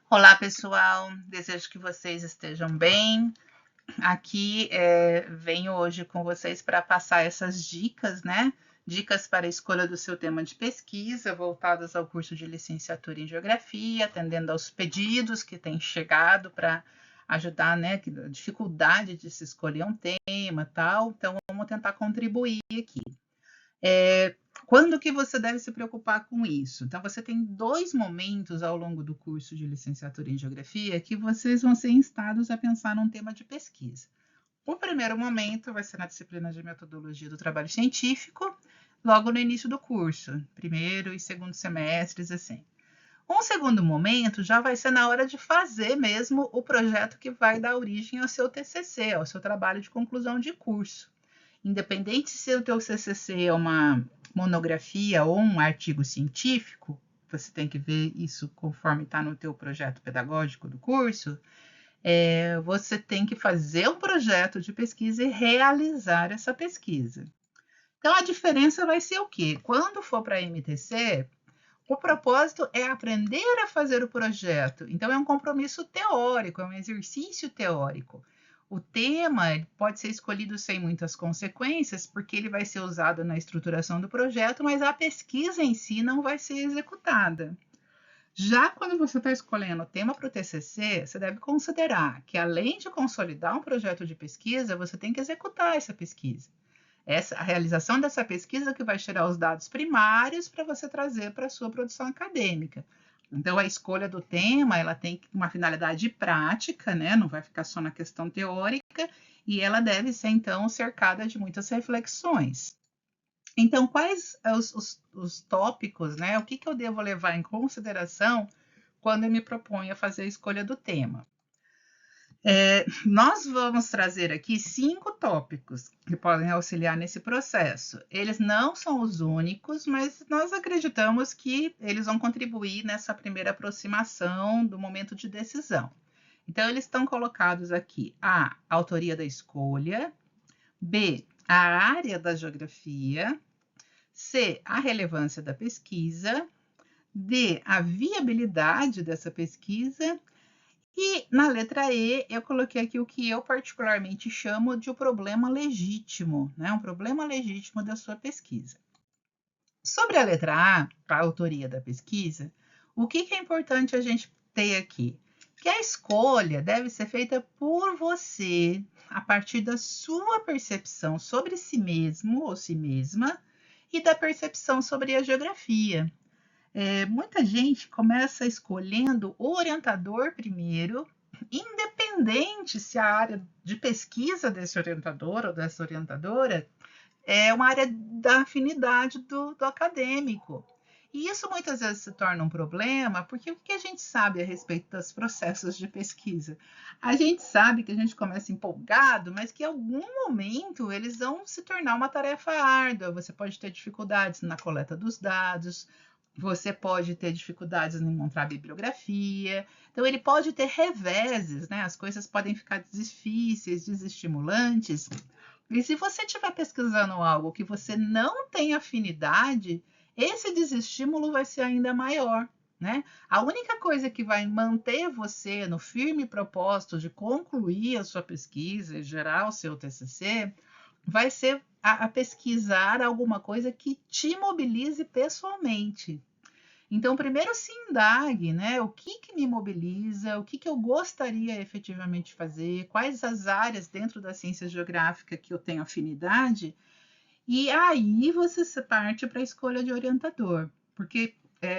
Olá, pessoal. Desejo que vocês estejam bem. Aqui venho hoje com vocês para passar essas dicas, né? Dicas para a escolha do seu tema de pesquisa, voltadas ao curso de licenciatura em Geografia, atendendo aos pedidos que têm chegado para ajudar, né? A dificuldade de se escolher um tema, tal. Então, vamos tentar contribuir aqui. Quando que você deve se preocupar com isso? Então, você tem 2 momentos ao longo do curso de licenciatura em Geografia que vocês vão ser instados a pensar num tema de pesquisa. O primeiro momento vai ser na disciplina de metodologia do trabalho científico, logo no início do curso, primeiro e segundo semestres, assim. Um segundo momento já vai ser na hora de fazer mesmo o projeto que vai dar origem ao seu TCC, ao seu trabalho de conclusão de curso. Independente se o teu TCC é uma monografia ou um artigo científico, você tem que ver isso conforme está no teu projeto pedagógico do curso, você tem que fazer um projeto de pesquisa e realizar essa pesquisa. Então, a diferença vai ser o quê? Quando for para a MTC, o propósito é aprender a fazer o projeto. Então, é um compromisso teórico, é um exercício teórico. O tema pode ser escolhido sem muitas consequências, porque ele vai ser usado na estruturação do projeto, mas a pesquisa em si não vai ser executada. Já quando você está escolhendo o tema para o TCC, você deve considerar que, além de consolidar um projeto de pesquisa, você tem que executar essa pesquisa. A realização dessa pesquisa que vai tirar os dados primários para você trazer para a sua produção acadêmica. Então, a escolha do tema, ela tem uma finalidade prática, né? Não vai ficar só na questão teórica, e ela deve ser, então, cercada de muitas reflexões. Então, quais os tópicos, né? O que eu devo levar em consideração quando eu me proponho a fazer a escolha do tema? Nós vamos trazer aqui 5 tópicos que podem auxiliar nesse processo. Eles não são os únicos, mas nós acreditamos que eles vão contribuir nessa primeira aproximação do momento de decisão. Então, eles estão colocados aqui: A, a autoria da escolha; B, a área da geografia; C, a relevância da pesquisa; D, a viabilidade dessa pesquisa; e na letra E, eu coloquei aqui o que eu particularmente chamo de o problema legítimo, né? Um problema legítimo da sua pesquisa. Sobre a letra A, a autoria da pesquisa, o que é importante a gente ter aqui? Que a escolha deve ser feita por você, a partir da sua percepção sobre si mesmo ou si mesma e da percepção sobre a geografia. Muita gente começa escolhendo o orientador primeiro, independente se a área de pesquisa desse orientador ou dessa orientadora é uma área da afinidade do acadêmico. E isso muitas vezes se torna um problema, porque o que a gente sabe a respeito dos processos de pesquisa? A gente sabe que a gente começa empolgado, mas que em algum momento eles vão se tornar uma tarefa árdua. Você pode ter dificuldades na coleta dos dados, você pode ter dificuldades em encontrar bibliografia. Então, ele pode ter reveses, né? As coisas podem ficar difíceis, desestimulantes. E se você estiver pesquisando algo que você não tem afinidade, esse desestímulo vai ser ainda maior, né? A única coisa que vai manter você no firme propósito de concluir a sua pesquisa e gerar o seu TCC vai ser a pesquisar alguma coisa que te mobilize pessoalmente. Então, primeiro se indague, né? O que me mobiliza, o que eu gostaria efetivamente de fazer, quais as áreas dentro da ciência geográfica que eu tenho afinidade, e aí você parte para a escolha de orientador, porque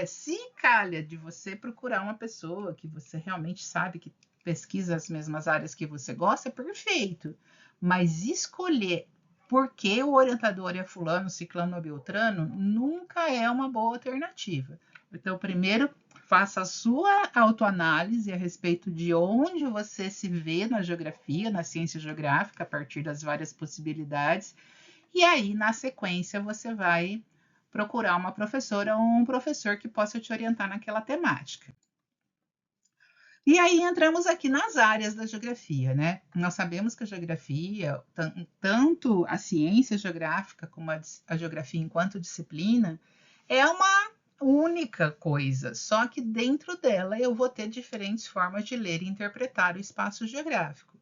se calha de você procurar uma pessoa que você realmente sabe que pesquisa as mesmas áreas que você gosta, é perfeito, mas escolher porque o orientador é fulano, ciclano ou beltrano, nunca é uma boa alternativa. Então, primeiro, faça a sua autoanálise a respeito de onde você se vê na geografia, na ciência geográfica, a partir das várias possibilidades. E aí, na sequência, você vai procurar uma professora ou um professor que possa te orientar naquela temática. E aí entramos aqui nas áreas da geografia, né? Nós sabemos que a geografia, tanto a ciência geográfica como a geografia enquanto disciplina, é uma única coisa, só que dentro dela eu vou ter diferentes formas de ler e interpretar o espaço geográfico.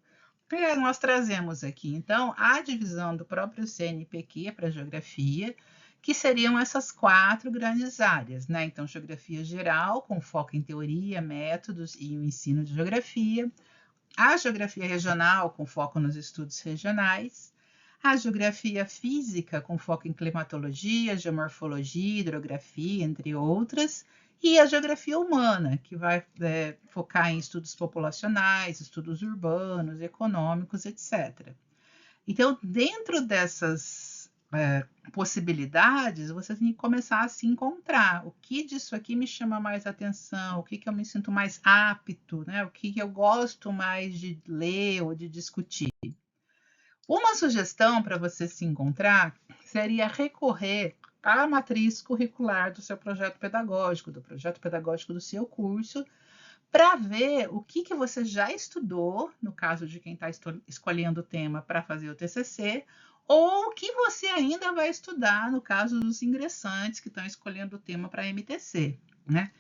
E aí nós trazemos aqui, então, a divisão do próprio CNPq para geografia, que seriam essas 4 grandes áreas, né? Então, geografia geral, com foco em teoria, métodos e o ensino de geografia, a geografia regional, com foco nos estudos regionais, a geografia física, com foco em climatologia, geomorfologia, hidrografia, entre outras, e a geografia humana, que vai focar em estudos populacionais, estudos urbanos, econômicos, etc. Então, dentro dessas possibilidades, você tem que começar a se encontrar. O que disso aqui me chama mais atenção? O que eu me sinto mais apto? Né? O que eu gosto mais de ler ou de discutir? Uma sugestão para você se encontrar seria recorrer à matriz curricular do seu projeto pedagógico, do projeto pedagógico do seu curso, para ver o que você já estudou, no caso de quem está escolhendo o tema para fazer o TCC, ou o que você ainda vai estudar, no caso dos ingressantes que estão escolhendo o tema para MTC, né?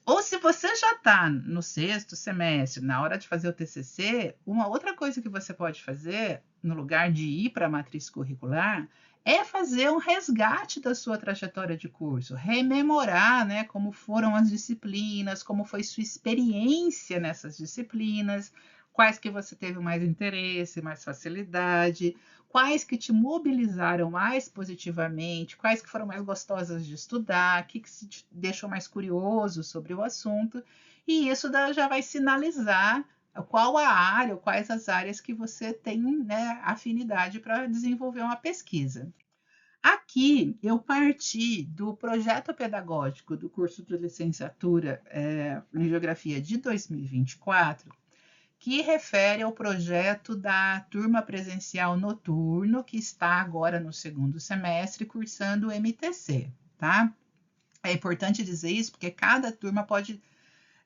Ou se você já está no 6º semestre, na hora de fazer o TCC, uma outra coisa que você pode fazer, no lugar de ir para a matriz curricular, é fazer um resgate da sua trajetória de curso, rememorar, né, como foram as disciplinas, como foi sua experiência nessas disciplinas, quais que você teve mais interesse, mais facilidade, quais que te mobilizaram mais positivamente, quais que foram mais gostosas de estudar, o que te deixou mais curioso sobre o assunto, e isso já vai sinalizar qual a área, ou quais as áreas que você tem, né, afinidade para desenvolver uma pesquisa. Aqui eu parti do projeto pedagógico do curso de licenciatura em Geografia de 2024, que refere ao projeto da turma presencial noturno, que está agora no 2º semestre, cursando o MTC, tá? É importante dizer isso, porque cada turma pode...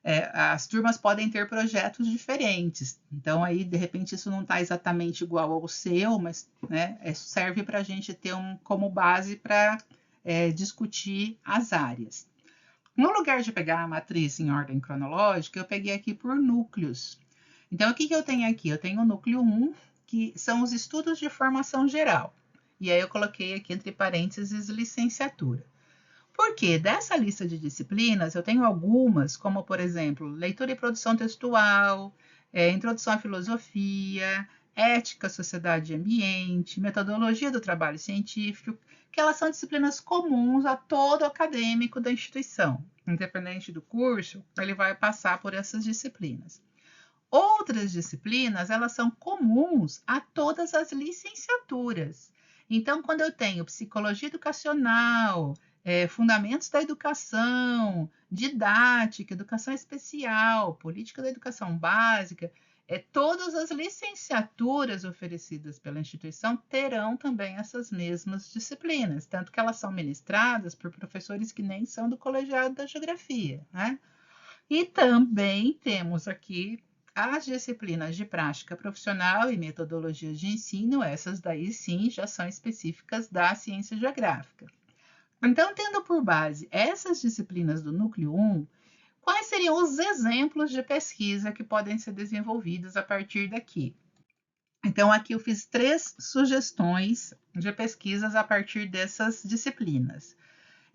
as turmas podem ter projetos diferentes. Então, aí, de repente, isso não está exatamente igual ao seu, mas né, serve para a gente ter como base para discutir as áreas. No lugar de pegar a matriz em ordem cronológica, eu peguei aqui por núcleos. Então, o que eu tenho aqui? Eu tenho o núcleo 1, que são os estudos de formação geral. E aí eu coloquei aqui entre parênteses licenciatura. Porque dessa lista de disciplinas, eu tenho algumas, como, por exemplo, leitura e produção textual, introdução à filosofia, ética, sociedade e ambiente, metodologia do trabalho científico, que elas são disciplinas comuns a todo acadêmico da instituição. Independente do curso, ele vai passar por essas disciplinas. Outras disciplinas, elas são comuns a todas as licenciaturas. Então, quando eu tenho psicologia educacional, fundamentos da educação, didática, educação especial, política da educação básica, todas as licenciaturas oferecidas pela instituição terão também essas mesmas disciplinas, tanto que elas são ministradas por professores que nem são do colegiado da geografia, né? E também temos aqui as disciplinas de prática profissional e metodologias de ensino, essas daí sim já são específicas da ciência geográfica. Então, tendo por base essas disciplinas do núcleo 1, quais seriam os exemplos de pesquisa que podem ser desenvolvidos a partir daqui? Então, aqui eu fiz 3 sugestões de pesquisas a partir dessas disciplinas.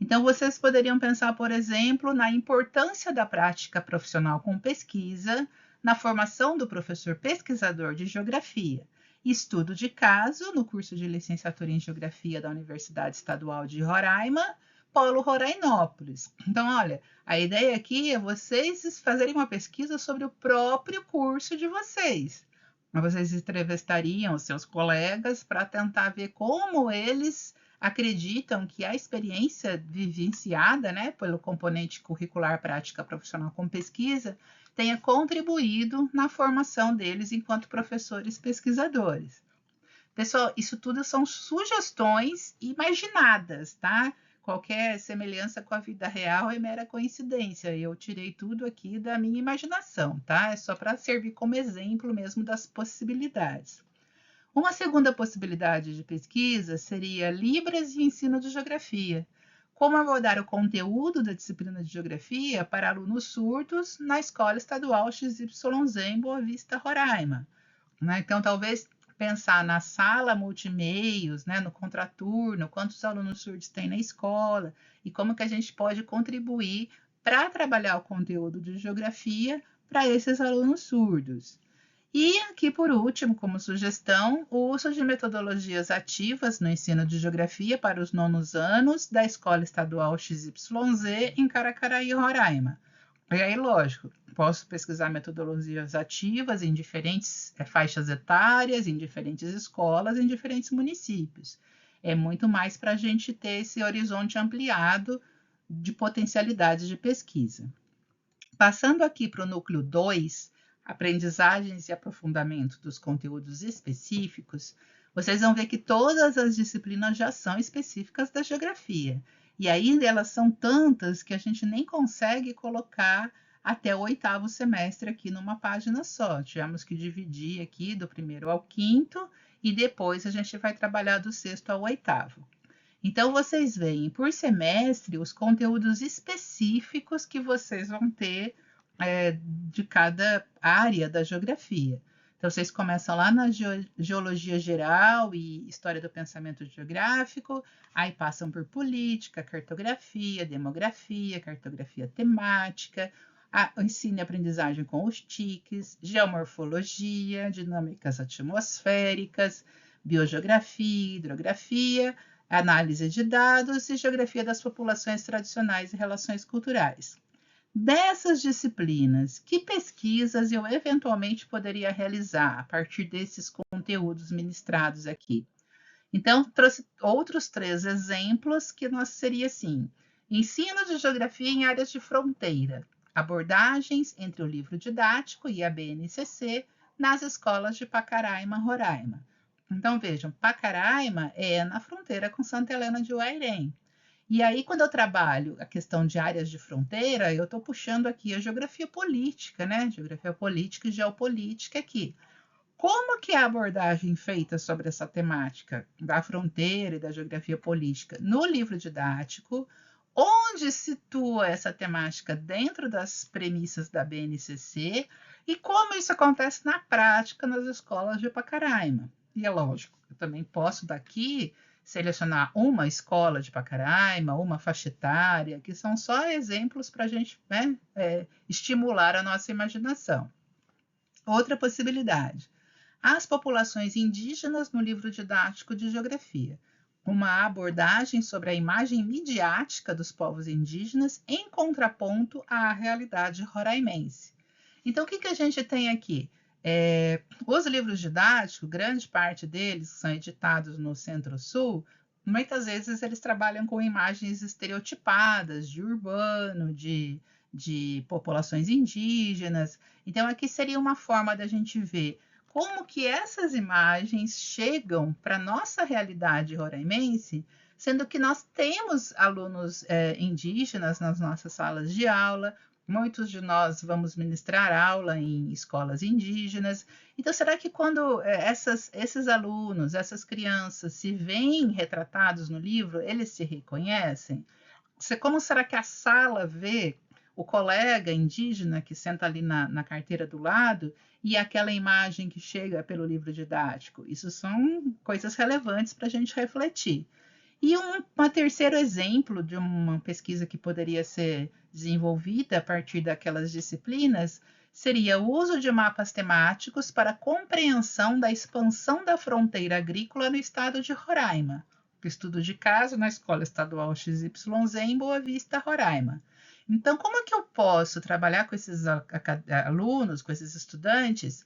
Então, vocês poderiam pensar, por exemplo, na importância da prática profissional com pesquisa, na formação do professor pesquisador de geografia, estudo de caso no curso de licenciatura em geografia da Universidade Estadual de Roraima, Polo Rorainópolis. Então, olha, a ideia aqui é vocês fazerem uma pesquisa sobre o próprio curso de vocês. Vocês entrevistariam os seus colegas para tentar ver como eles acreditam que a experiência vivenciada, né, pelo componente curricular prática profissional com pesquisa tenha contribuído na formação deles enquanto professores pesquisadores. Pessoal, isso tudo são sugestões imaginadas, tá? Qualquer semelhança com a vida real é mera coincidência. Eu tirei tudo aqui da minha imaginação, tá? É só para servir como exemplo mesmo das possibilidades. Uma segunda possibilidade de pesquisa seria Libras e ensino de geografia. como abordar o conteúdo da disciplina de Geografia para alunos surdos na Escola Estadual XYZ em Boa Vista, Roraima. Né? Então, talvez pensar na sala multimeios, né, no contraturno, quantos alunos surdos tem na escola e como que a gente pode contribuir para trabalhar o conteúdo de Geografia para esses alunos surdos. E aqui, por último, como sugestão, o uso de metodologias ativas no ensino de Geografia para os nonos anos da Escola Estadual XYZ em Caracaraí, Roraima. E aí, lógico, posso pesquisar metodologias ativas em diferentes faixas etárias, em diferentes escolas, em diferentes municípios. É muito mais para a gente ter esse horizonte ampliado de potencialidades de pesquisa. Passando aqui para o núcleo 2, aprendizagens e aprofundamento dos conteúdos específicos, vocês vão ver que todas as disciplinas já são específicas da geografia. E ainda elas são tantas que a gente nem consegue colocar até o 8º semestre aqui numa página só. Tivemos que dividir aqui do 1º ao 5º e depois a gente vai trabalhar do 6º ao 8º. Então, vocês veem por semestre os conteúdos específicos que vocês vão ter de cada área da geografia. Então, vocês começam lá na geologia geral e história do pensamento geográfico, aí passam por política, cartografia, demografia, cartografia temática, ensino e aprendizagem com os TICs, geomorfologia, dinâmicas atmosféricas, biogeografia, hidrografia, análise de dados e geografia das populações tradicionais e relações culturais. Dessas disciplinas, que pesquisas eu eventualmente poderia realizar a partir desses conteúdos ministrados aqui? Então, trouxe outros 3 exemplos que nós seria assim: ensino de geografia em áreas de fronteira, abordagens entre o livro didático e a BNCC nas escolas de Pacaraima, Roraima. Então, vejam, Pacaraima é na fronteira com Santa Helena de Uairém. E aí, quando eu trabalho a questão de áreas de fronteira, eu estou puxando aqui a geografia política, né? Geografia política e geopolítica aqui. Como que é a abordagem feita sobre essa temática da fronteira e da geografia política no livro didático? Onde situa essa temática dentro das premissas da BNCC? E como isso acontece na prática nas escolas de Pacaraima? E é lógico, eu também posso daqui selecionar uma escola de Pacaraima, uma faixa etária, que são só exemplos para a gente, né, estimular a nossa imaginação. Outra possibilidade, as populações indígenas no livro didático de geografia. Uma abordagem sobre a imagem midiática dos povos indígenas em contraponto à realidade roraimense. Então, o que a gente tem aqui? Os livros didáticos, grande parte deles são editados no Centro-Sul, muitas vezes eles trabalham com imagens estereotipadas de urbano, de populações indígenas. Então, aqui seria uma forma da gente ver como que essas imagens chegam para a nossa realidade roraimense, sendo que nós temos alunos indígenas nas nossas salas de aula, muitos de nós vamos ministrar aula em escolas indígenas. Então, será que quando esses alunos, essas crianças se veem retratados no livro, eles se reconhecem? Como será que a sala vê o colega indígena que senta ali na carteira do lado e aquela imagem que chega pelo livro didático? Isso são coisas relevantes para a gente refletir. E um terceiro exemplo de uma pesquisa que poderia ser desenvolvida a partir daquelas disciplinas seria o uso de mapas temáticos para a compreensão da expansão da fronteira agrícola no estado de Roraima. Estudo de caso na Escola Estadual XYZ em Boa Vista, Roraima. Então, como é que eu posso trabalhar com esses alunos, com esses estudantes,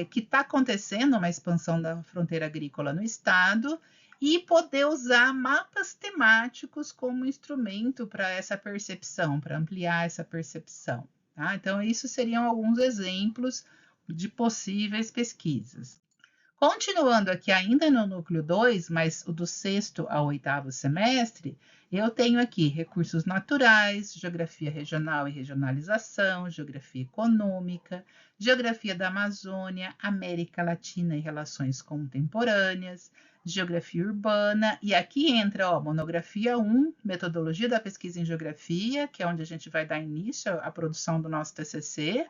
que está acontecendo uma expansão da fronteira agrícola no estado e poder usar mapas temáticos como instrumento para essa percepção, para ampliar essa percepção. Tá? Então, isso seriam alguns exemplos de possíveis pesquisas. Continuando aqui ainda no núcleo 2, mas o do 6º ao 8º semestre, eu tenho aqui recursos naturais, geografia regional e regionalização, geografia econômica, geografia da Amazônia, América Latina e relações contemporâneas, Geografia Urbana, e aqui entra, ó, monografia 1, metodologia da pesquisa em geografia, que é onde a gente vai dar início à produção do nosso TCC,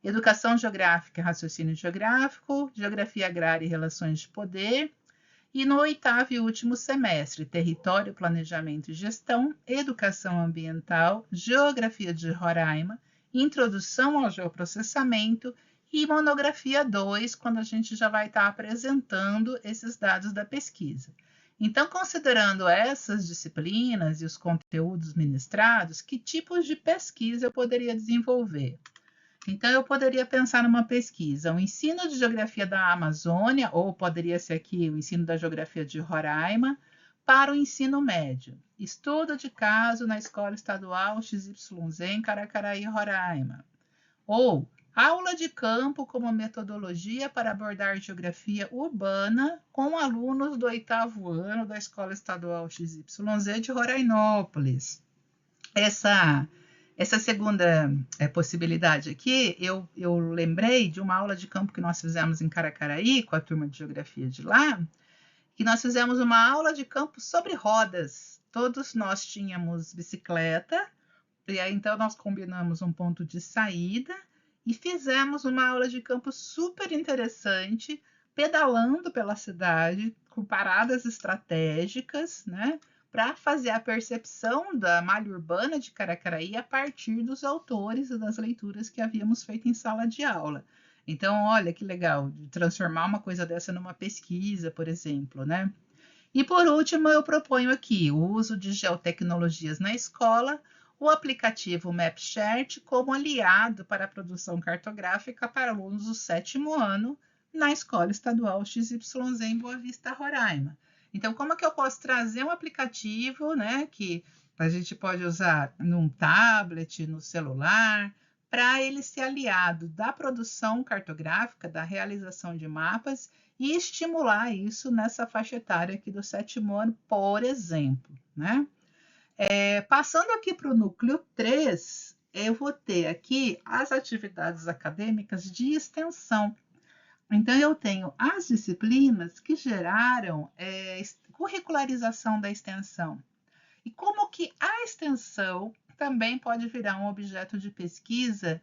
educação geográfica, raciocínio geográfico, geografia agrária e relações de poder, e no 8º e último semestre, território, planejamento e gestão, educação ambiental, geografia de Roraima, introdução ao geoprocessamento e monografia 2, quando a gente já vai estar apresentando esses dados da pesquisa. Então, considerando essas disciplinas e os conteúdos ministrados, que tipos de pesquisa eu poderia desenvolver? Então, eu poderia pensar numa pesquisa, o ensino de geografia da Amazônia, ou poderia ser aqui o ensino da geografia de Roraima, para o ensino médio. Estudo de caso na Escola Estadual XYZ em Caracaraí, Roraima. Ou aula de campo como metodologia para abordar geografia urbana com alunos do 8º ano da Escola Estadual XYZ de Rorainópolis. Essa segunda possibilidade aqui, eu lembrei de uma aula de campo que nós fizemos em Caracaraí, com a turma de geografia de lá, que nós fizemos uma aula de campo sobre rodas. Todos nós tínhamos bicicleta, e aí então nós combinamos um ponto de saída e fizemos uma aula de campo super interessante, pedalando pela cidade, com paradas estratégicas, né? Para fazer a percepção da malha urbana de Caracaraí a partir dos autores e das leituras que havíamos feito em sala de aula. Então, olha que legal, de transformar uma coisa dessa numa pesquisa, por exemplo, né? E por último, eu proponho aqui o uso de geotecnologias na escola, o aplicativo MapChart como aliado para a produção cartográfica para alunos do 7º ano na Escola Estadual XYZ em Boa Vista, Roraima. Então, como é que eu posso trazer um aplicativo, né, que a gente pode usar num tablet, no celular, para ele ser aliado da produção cartográfica, da realização de mapas e estimular isso nessa faixa etária aqui do 7º ano, por exemplo, né? Passando aqui para o núcleo 3, eu vou ter aqui as atividades acadêmicas de extensão. Então, eu tenho as disciplinas que geraram curricularização da extensão. E como que a extensão também pode virar um objeto de pesquisa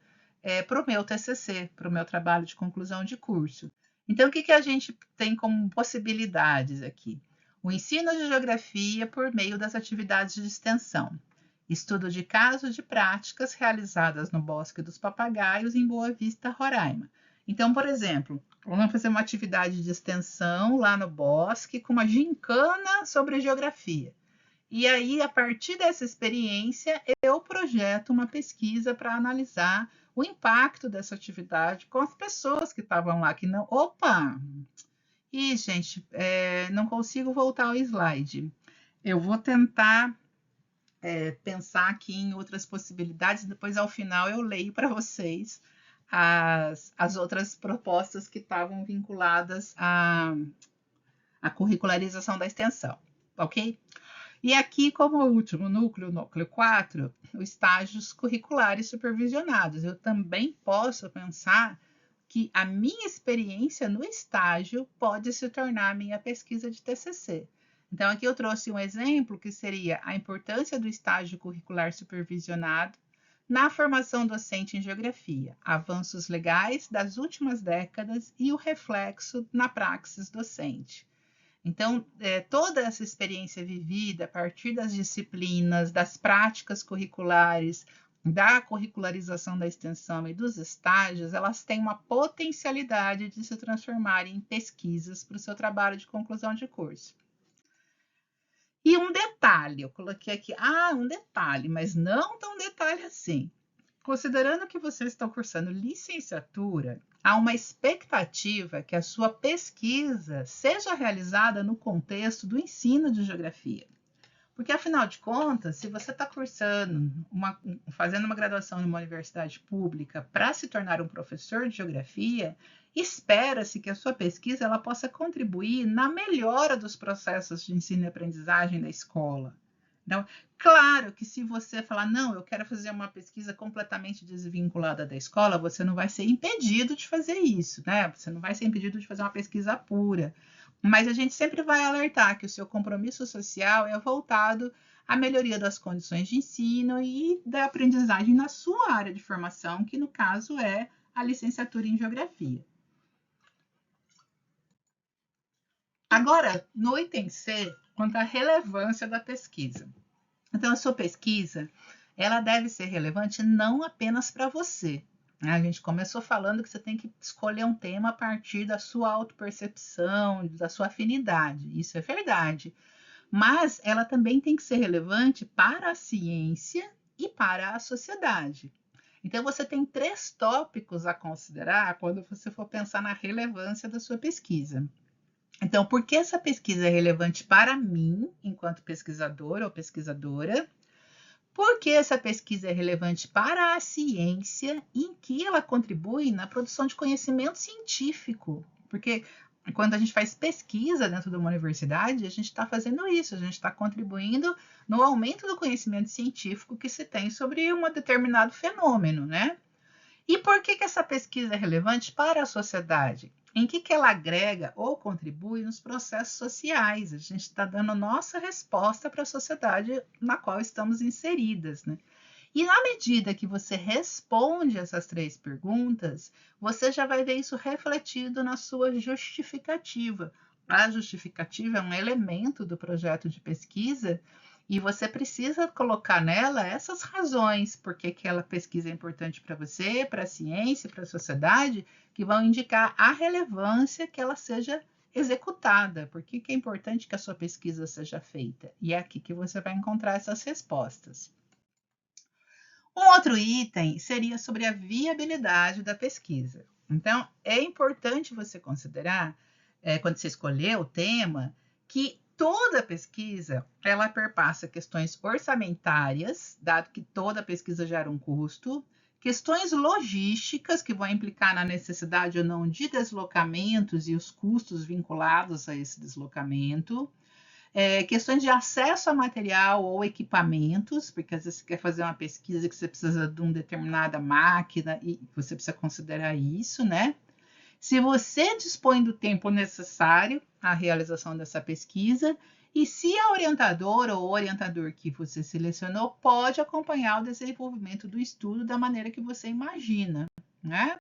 para o meu TCC, para o meu trabalho de conclusão de curso. Então, o que a gente tem como possibilidades aqui? O ensino de geografia por meio das atividades de extensão. Estudo de casos de práticas realizadas no Bosque dos Papagaios, em Boa Vista, Roraima. Então, por exemplo, vamos fazer uma atividade de extensão lá no bosque com uma gincana sobre geografia. E aí, a partir dessa experiência, eu projeto uma pesquisa para analisar o impacto dessa atividade com as pessoas que estavam lá, que não... Opa! Ih, gente, não consigo voltar ao slide. Eu vou tentar pensar aqui em outras possibilidades, depois ao final eu leio para vocês as outras propostas que estavam vinculadas à curricularização da extensão, ok? E aqui, como último núcleo 4, os estágios curriculares supervisionados. Eu também posso pensar que a minha experiência no estágio pode se tornar a minha pesquisa de TCC. Então, aqui eu trouxe um exemplo que seria a importância do estágio curricular supervisionado na formação docente em geografia, avanços legais das últimas décadas e o reflexo na praxis docente. Então, toda essa experiência vivida a partir das disciplinas, das práticas curriculares, da curricularização da extensão e dos estágios, elas têm uma potencialidade de se transformarem em pesquisas para o seu trabalho de conclusão de curso. E um detalhe, eu coloquei aqui, um detalhe, mas não tão detalhe assim. Considerando que vocês estão cursando licenciatura, há uma expectativa que a sua pesquisa seja realizada no contexto do ensino de geografia. Porque, afinal de contas, se você está cursando, fazendo uma graduação em uma universidade pública para se tornar um professor de geografia, espera-se que a sua pesquisa ela possa contribuir na melhora dos processos de ensino e aprendizagem da escola. Então, claro que se você falar, não, eu quero fazer uma pesquisa completamente desvinculada da escola, você não vai ser impedido de fazer isso, né? Você não vai ser impedido de fazer uma pesquisa pura. Mas a gente sempre vai alertar que o seu compromisso social é voltado à melhoria das condições de ensino e da aprendizagem na sua área de formação, que no caso é a licenciatura em Geografia. Agora, no item C, quanto à relevância da pesquisa. Então, a sua pesquisa, ela deve ser relevante não apenas para você. A gente começou falando que você tem que escolher um tema a partir da sua autopercepção, da sua afinidade. Isso é verdade. Mas ela também tem que ser relevante para a ciência e para a sociedade. Então, você tem 3 tópicos a considerar quando você for pensar na relevância da sua pesquisa. Então, por que essa pesquisa é relevante para mim, enquanto pesquisador ou pesquisadora? Por que essa pesquisa é relevante para a ciência, em que ela contribui na produção de conhecimento científico? Porque quando a gente faz pesquisa dentro de uma universidade, a gente está fazendo isso, a gente está contribuindo no aumento do conhecimento científico que se tem sobre um determinado fenômeno, né? E por que essa pesquisa é relevante para a sociedade? Em que ela agrega ou contribui nos processos sociais? A gente está dando nossa resposta para a sociedade na qual estamos inseridas, né? E na medida que você responde essas 3 perguntas, você já vai ver isso refletido na sua justificativa. A justificativa é um elemento do projeto de pesquisa e você precisa colocar nela essas razões, porque aquela pesquisa é importante para você, para a ciência, para a sociedade, que vão indicar a relevância que ela seja executada, porque é importante que a sua pesquisa seja feita. E é aqui que você vai encontrar essas respostas. Um outro item seria sobre a viabilidade da pesquisa. Então, é importante você considerar, quando você escolher o tema, que toda pesquisa ela perpassa questões orçamentárias, dado que toda pesquisa gera um custo, questões logísticas, que vão implicar na necessidade ou não de deslocamentos e os custos vinculados a esse deslocamento, questões de acesso a material ou equipamentos, porque às vezes você quer fazer uma pesquisa que você precisa de uma determinada máquina e você precisa considerar isso, né? Se você dispõe do tempo necessário à realização dessa pesquisa e se a orientadora ou orientador que você selecionou pode acompanhar o desenvolvimento do estudo da maneira que você imagina, né?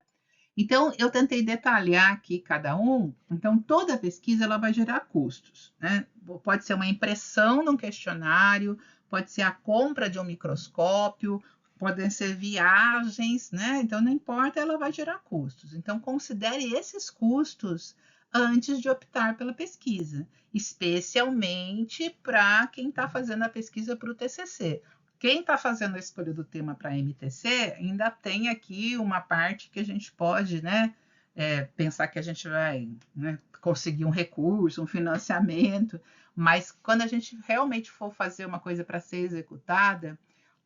Então, eu tentei detalhar aqui cada um. Então, toda pesquisa ela vai gerar custos, né? Pode ser uma impressão de um questionário, pode ser a compra de um microscópio, podem ser viagens, né? Então, não importa, ela vai gerar custos. Então, considere esses custos antes de optar pela pesquisa, especialmente para quem está fazendo a pesquisa para o TCC. Quem está fazendo a escolha do tema para a MTC ainda tem aqui uma parte que a gente pode, né, pensar que a gente vai, né, conseguir um recurso, um financiamento, mas quando a gente realmente for fazer uma coisa para ser executada,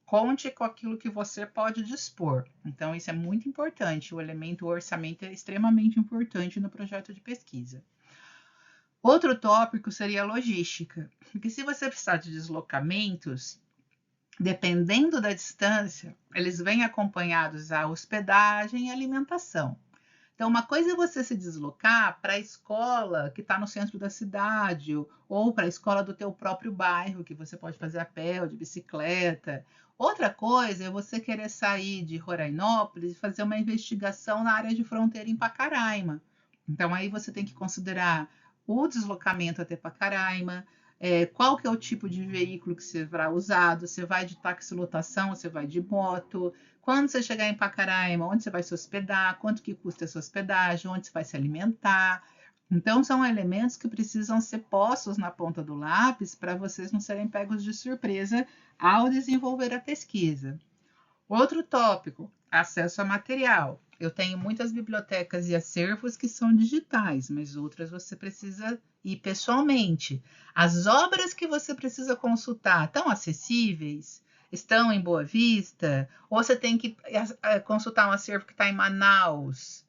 conte com aquilo que você pode dispor. Então, isso é muito importante. O elemento orçamento é extremamente importante no projeto de pesquisa. Outro tópico seria a logística, porque se você precisar de deslocamentos, dependendo da distância, eles vêm acompanhados a hospedagem e alimentação. Então, uma coisa é você se deslocar para a escola que está no centro da cidade, ou para a escola do teu próprio bairro, que você pode fazer a pé ou de bicicleta. Outra coisa é você querer sair de Rorainópolis e fazer uma investigação na área de fronteira em Pacaraima. Então, aí você tem que considerar o deslocamento até Pacaraima, qual que é o tipo de veículo que você vai usar, você vai de táxi lotação, você vai de moto, quando você chegar em Pacaraima, onde você vai se hospedar, quanto que custa essa hospedagem, onde você vai se alimentar. Então, são elementos que precisam ser postos na ponta do lápis para vocês não serem pegos de surpresa ao desenvolver a pesquisa. Outro tópico, acesso a material. Eu tenho muitas bibliotecas e acervos que são digitais, mas outras você precisa ir pessoalmente. As obras que você precisa consultar estão acessíveis? Estão em Boa Vista? Ou você tem que consultar um acervo que está em Manaus?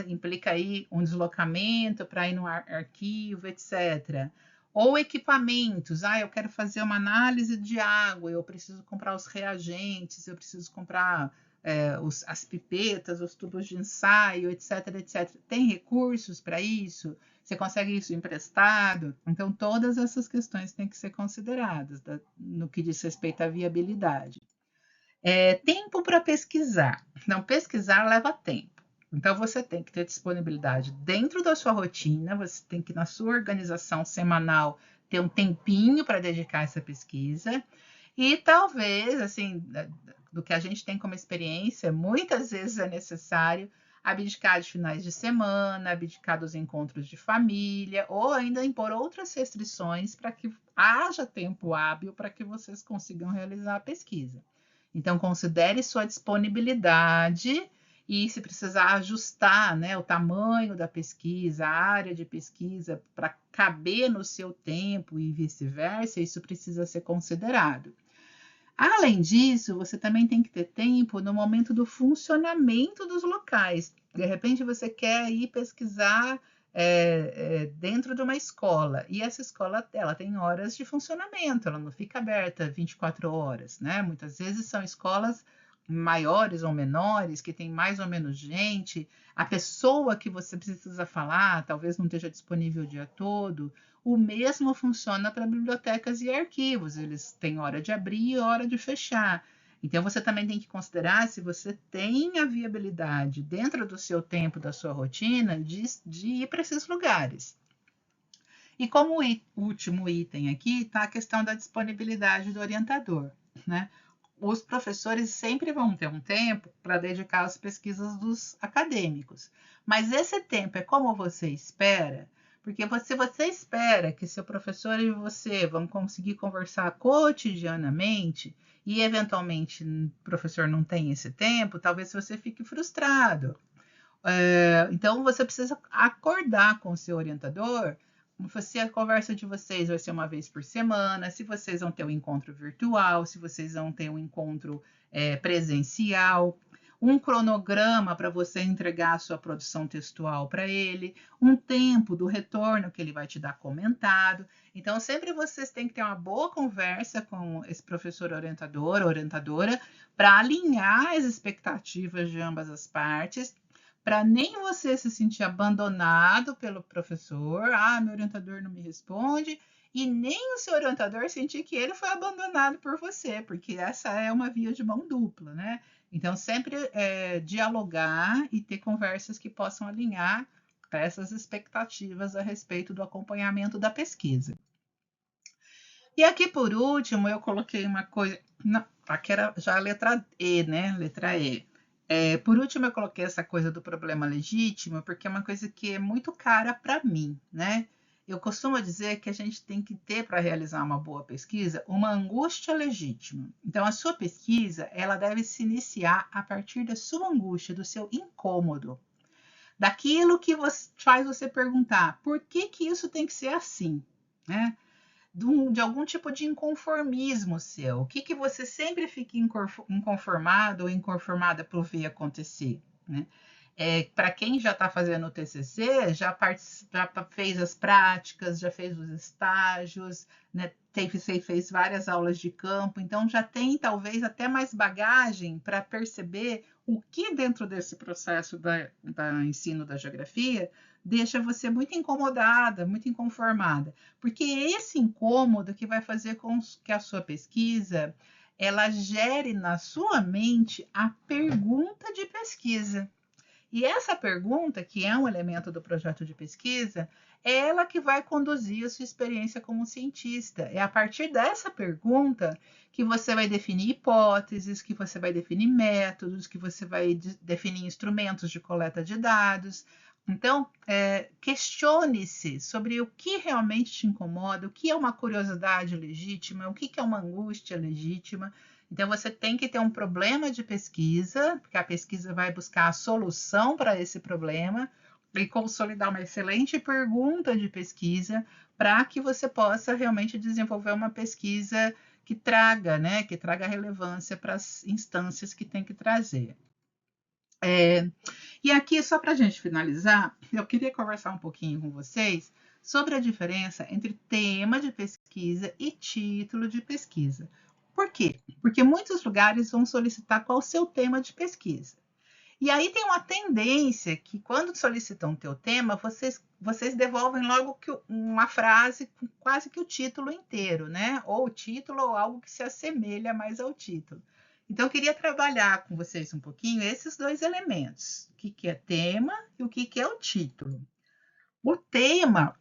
Implica aí um deslocamento para ir no arquivo, etc. Ou equipamentos, eu quero fazer uma análise de água, eu preciso comprar os reagentes, eu preciso comprar as pipetas, os tubos de ensaio, etc, etc. Tem recursos para isso? Você consegue isso emprestado? Então, todas essas questões têm que ser consideradas no que diz respeito à viabilidade. Tempo para pesquisar. Não, pesquisar leva tempo. Então, você tem que ter disponibilidade dentro da sua rotina, você tem que, na sua organização semanal, ter um tempinho para dedicar a essa pesquisa. E talvez, assim, do que a gente tem como experiência, muitas vezes é necessário abdicar de finais de semana, abdicar dos encontros de família, ou ainda impor outras restrições para que haja tempo hábil para que vocês consigam realizar a pesquisa. Então, considere sua disponibilidade e, se precisar ajustar, né, o tamanho da pesquisa, a área de pesquisa, para caber no seu tempo e vice-versa, isso precisa ser considerado. Além disso, você também tem que ter tempo no momento do funcionamento dos locais. De repente, você quer ir pesquisar dentro de uma escola, e essa escola ela tem horas de funcionamento, ela não fica aberta 24 horas, né? Muitas vezes são escolas maiores ou menores, que tem mais ou menos gente, a pessoa que você precisa falar talvez não esteja disponível o dia todo. O mesmo funciona para bibliotecas e arquivos, eles têm hora de abrir e hora de fechar. Então, você também tem que considerar se você tem a viabilidade dentro do seu tempo, da sua rotina, de ir para esses lugares. E como último item aqui está a questão da disponibilidade do orientador, né? Os professores sempre vão ter um tempo para dedicar às pesquisas dos acadêmicos, mas esse tempo é como você espera, porque se você espera que seu professor e você vão conseguir conversar cotidianamente e eventualmente o professor não tem esse tempo, talvez você fique frustrado. Então você precisa acordar com o seu orientador se a conversa de vocês vai ser uma vez por semana, se vocês vão ter um encontro virtual, se vocês vão ter um encontro presencial, um cronograma para você entregar a sua produção textual para ele, um tempo do retorno que ele vai te dar comentado. Então, sempre vocês têm que ter uma boa conversa com esse professor orientador, orientadora, para alinhar as expectativas de ambas as partes, para nem você se sentir abandonado pelo professor, meu orientador não me responde, e nem o seu orientador sentir que ele foi abandonado por você, porque essa é uma via de mão dupla, né? Então, sempre dialogar e ter conversas que possam alinhar essas expectativas a respeito do acompanhamento da pesquisa. E aqui, por último, eu coloquei uma coisa, não, aqui era já a letra E, né? Letra E. Por último, eu coloquei essa coisa do problema legítimo, porque é uma coisa que é muito cara para mim, né? Eu costumo dizer que a gente tem que ter, para realizar uma boa pesquisa, uma angústia legítima. Então, a sua pesquisa, ela deve se iniciar a partir da sua angústia, do seu incômodo, daquilo que faz você perguntar, por que isso tem que ser assim, né? De algum tipo de inconformismo seu. O que você sempre fica inconformado ou inconformada por ver acontecer, né? Para quem já está fazendo o TCC, já fez as práticas, já fez os estágios, né? Fez várias aulas de campo, então já tem talvez até mais bagagem para perceber o que dentro desse processo da ensino da geografia deixa você muito incomodada, muito inconformada, porque é esse incômodo que vai fazer com que a sua pesquisa ela gere na sua mente a pergunta de pesquisa. E essa pergunta, que é um elemento do projeto de pesquisa, é ela que vai conduzir a sua experiência como cientista. É a partir dessa pergunta que você vai definir hipóteses, que você vai definir métodos, que você vai definir instrumentos de coleta de dados. Então, questione-se sobre o que realmente te incomoda, o que é uma curiosidade legítima, o que é uma angústia legítima. Então, você tem que ter um problema de pesquisa, porque a pesquisa vai buscar a solução para esse problema e consolidar uma excelente pergunta de pesquisa para que você possa realmente desenvolver uma pesquisa que traga, né, que traga relevância para as instâncias que tem que trazer. E aqui, só para a gente finalizar, eu queria conversar um pouquinho com vocês sobre a diferença entre tema de pesquisa e título de pesquisa. Por quê? Porque muitos lugares vão solicitar qual o seu tema de pesquisa. E aí tem uma tendência que quando solicitam o teu tema, vocês devolvem logo uma frase com quase que o título inteiro, né? Ou o título ou algo que se assemelha mais ao título. Então, eu queria trabalhar com vocês um pouquinho esses dois elementos. O que é tema e o que é o título. O tema,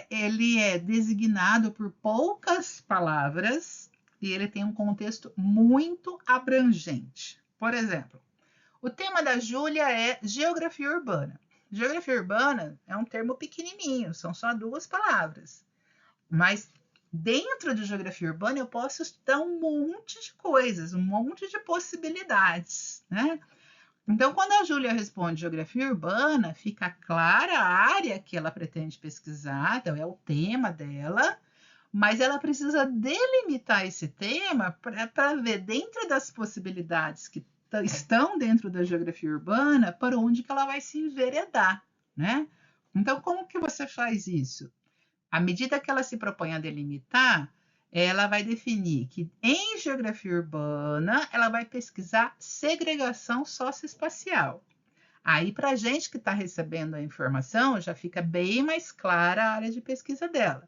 ele é designado por poucas palavras e ele tem um contexto muito abrangente. Por exemplo, o tema da Júlia é geografia urbana. Geografia urbana é um termo pequenininho, são só 2 palavras. Mas dentro de geografia urbana eu posso estudar um monte de coisas, um monte de possibilidades, né? Então, quando a Júlia responde geografia urbana, fica clara a área que ela pretende pesquisar, então é o tema dela, mas ela precisa delimitar esse tema para ver dentro das possibilidades que estão dentro da geografia urbana, para onde que ela vai se enveredar, né? Então, como que você faz isso? À medida que ela se propõe a delimitar, ela vai definir que em geografia urbana ela vai pesquisar segregação socioespacial. Aí, para a gente que está recebendo a informação, já fica bem mais clara a área de pesquisa dela.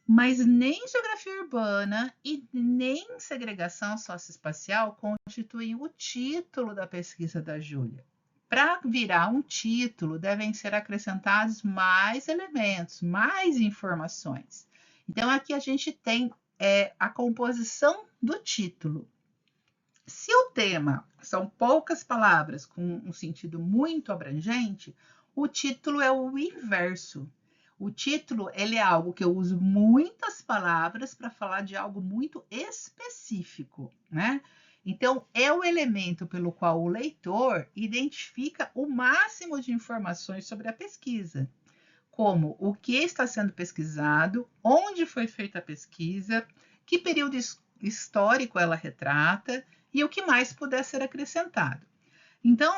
Mas nem geografia urbana e nem segregação socioespacial constituem o título da pesquisa da Júlia. Para virar um título, devem ser acrescentados mais elementos, mais informações. Então, aqui a gente tem a composição do título. Se o tema são poucas palavras com um sentido muito abrangente, o título é o inverso. O título ele é algo que eu uso muitas palavras para falar de algo muito específico, né? Então, é o elemento pelo qual o leitor identifica o máximo de informações sobre a pesquisa, como o que está sendo pesquisado, onde foi feita a pesquisa, que período histórico ela retrata e o que mais puder ser acrescentado. Então,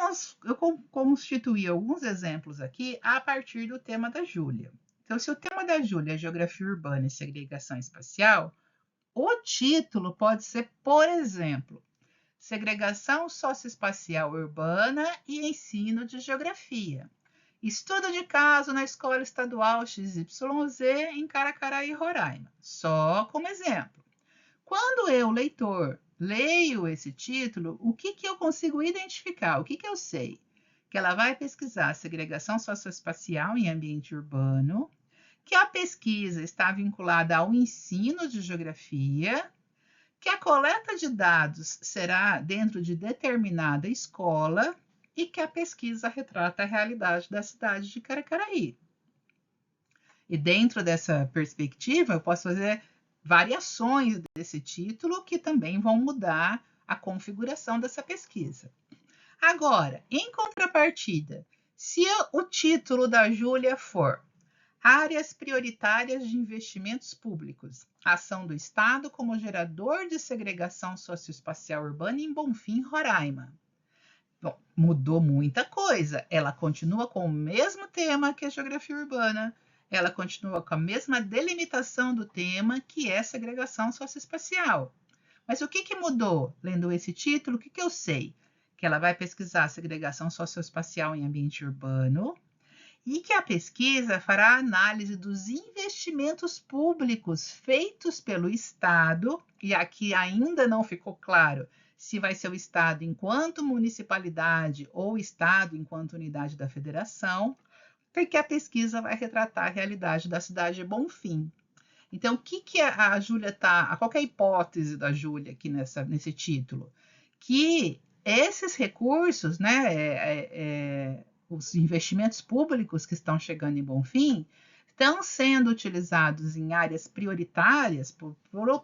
eu constituí alguns exemplos aqui a partir do tema da Júlia. Então, se o tema da Júlia é geografia urbana e segregação espacial, o título pode ser, por exemplo, segregação socioespacial urbana e ensino de geografia. Estudo de caso na Escola Estadual XYZ em Caracaraí, Roraima. Só como exemplo. Quando eu, leitor, leio esse título, o que eu consigo identificar? O que eu sei? Que ela vai pesquisar segregação socioespacial em ambiente urbano, que a pesquisa está vinculada ao ensino de geografia, que a coleta de dados será dentro de determinada escola e que a pesquisa retrata a realidade da cidade de Caracaraí. E dentro dessa perspectiva, eu posso fazer variações desse título que também vão mudar a configuração dessa pesquisa. Agora, em contrapartida, se o título da Júlia for Áreas prioritárias de investimentos públicos, ação do Estado como gerador de segregação socioespacial urbana em Bonfim, Roraima. Bom, mudou muita coisa. Ela continua com o mesmo tema que a geografia urbana, ela continua com a mesma delimitação do tema, que é segregação socioespacial. Mas o que mudou? Lendo esse título, o que eu sei? Que ela vai pesquisar segregação socioespacial em ambiente urbano e que a pesquisa fará análise dos investimentos públicos feitos pelo Estado, e aqui ainda não ficou claro se vai ser o Estado enquanto municipalidade ou o Estado enquanto unidade da federação, porque a pesquisa vai retratar a realidade da cidade de Bonfim. Então, o que a Júlia está... Qual é a hipótese da Júlia aqui nesse título? Que esses recursos, né, os investimentos públicos que estão chegando em Bonfim, estão sendo utilizados em áreas prioritárias,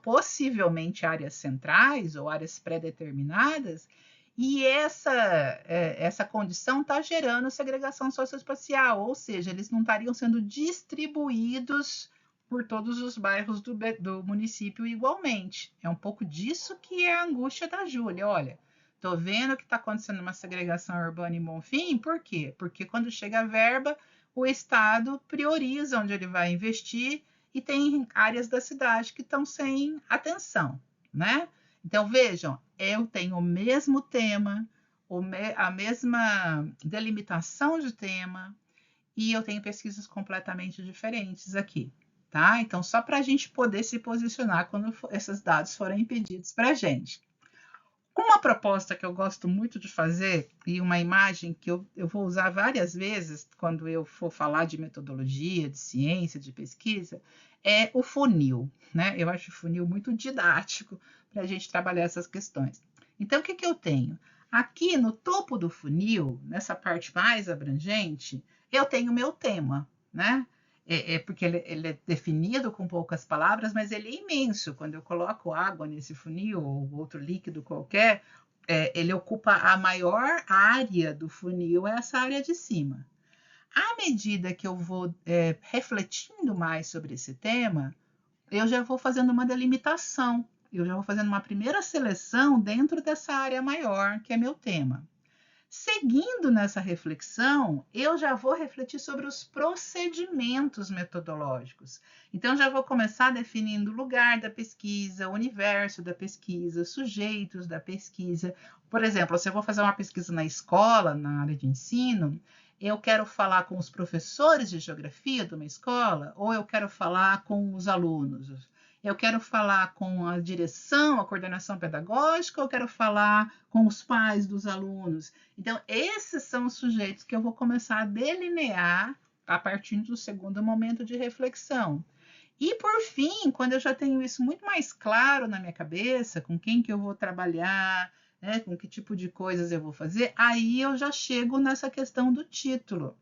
possivelmente áreas centrais ou áreas pré-determinadas, e essa condição está gerando segregação socioespacial, ou seja, eles não estariam sendo distribuídos por todos os bairros do município igualmente. É um pouco disso que é a angústia da Júlia. Olha, estou vendo que está acontecendo uma segregação urbana em Bonfim, por quê? Porque quando chega a verba, o Estado prioriza onde ele vai investir e tem áreas da cidade que estão sem atenção. né? Então, vejam, eu tenho o mesmo tema, a mesma delimitação de tema, e eu tenho pesquisas completamente diferentes aqui, tá? Então, só para a gente poder se posicionar quando esses dados forem pedidos para a gente. Uma proposta que eu gosto muito de fazer, e uma imagem que eu vou usar várias vezes quando eu for falar de metodologia, de ciência, de pesquisa, é o funil, né? Eu acho o funil muito didático para a gente trabalhar essas questões. Então, o que, que eu tenho? Aqui no topo do funil, nessa parte mais abrangente, eu tenho o meu tema, né? Porque ele é definido com poucas palavras, mas ele é imenso. Quando eu coloco água nesse funil ou outro líquido qualquer, ele ocupa a maior área do funil, é essa área de cima. À medida que eu vou refletindo mais sobre esse tema, eu já vou fazendo uma delimitação, eu já vou fazendo uma primeira seleção dentro dessa área maior, que é meu tema. Seguindo nessa reflexão, eu já vou refletir sobre os procedimentos metodológicos. Então, já vou começar definindo o lugar da pesquisa, o universo da pesquisa, sujeitos da pesquisa. Por exemplo, se eu vou fazer uma pesquisa na escola, na área de ensino, eu quero falar com os professores de geografia de uma escola ou eu quero falar com os alunos? Eu quero falar com a direção, a coordenação pedagógica, ou eu quero falar com os pais dos alunos? Então, esses são os sujeitos que eu vou começar a delinear a partir do segundo momento de reflexão. E, por fim, quando eu já tenho isso muito mais claro na minha cabeça, com quem que eu vou trabalhar, né, com que tipo de coisas eu vou fazer, aí eu já chego nessa questão do título.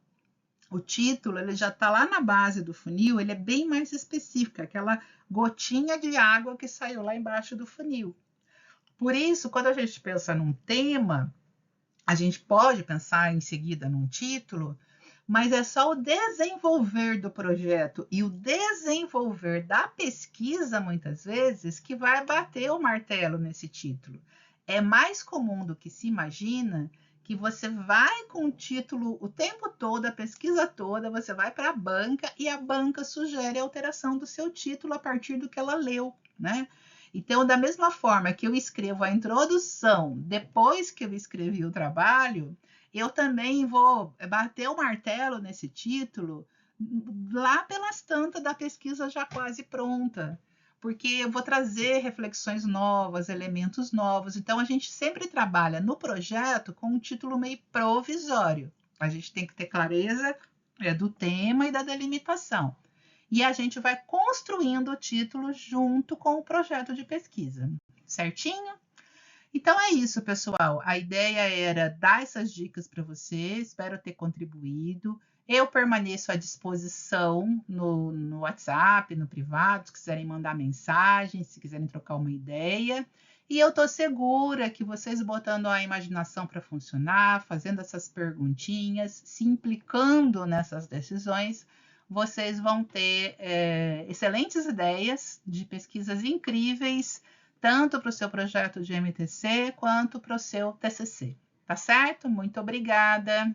O título, ele já está lá na base do funil, ele é bem mais específico, aquela gotinha de água que saiu lá embaixo do funil. Por isso, quando a gente pensa num tema, a gente pode pensar em seguida num título, mas é só o desenvolver do projeto e o desenvolver da pesquisa, muitas vezes, que vai bater o martelo nesse título. É mais comum do que se imagina que você vai com o título o tempo todo, a pesquisa toda, você vai para a banca e a banca sugere a alteração do seu título a partir do que ela leu, né? Então, da mesma forma que eu escrevo a introdução depois que eu escrevi o trabalho, eu também vou bater o martelo nesse título lá pelas tantas da pesquisa já quase pronta, porque eu vou trazer reflexões novas, elementos novos. Então, a gente sempre trabalha no projeto com um título meio provisório. A gente tem que ter clareza do tema e da delimitação. E a gente vai construindo o título junto com o projeto de pesquisa. Certinho? Então é isso, pessoal. A ideia era dar essas dicas para você. Espero ter contribuído. Eu permaneço à disposição no WhatsApp, no privado, se quiserem mandar mensagem, se quiserem trocar uma ideia. E eu estou segura que vocês botando a imaginação para funcionar, fazendo essas perguntinhas, se implicando nessas decisões, vocês vão ter excelentes ideias de pesquisas incríveis, tanto para o seu projeto de MTC quanto para o seu TCC. Tá certo? Muito obrigada!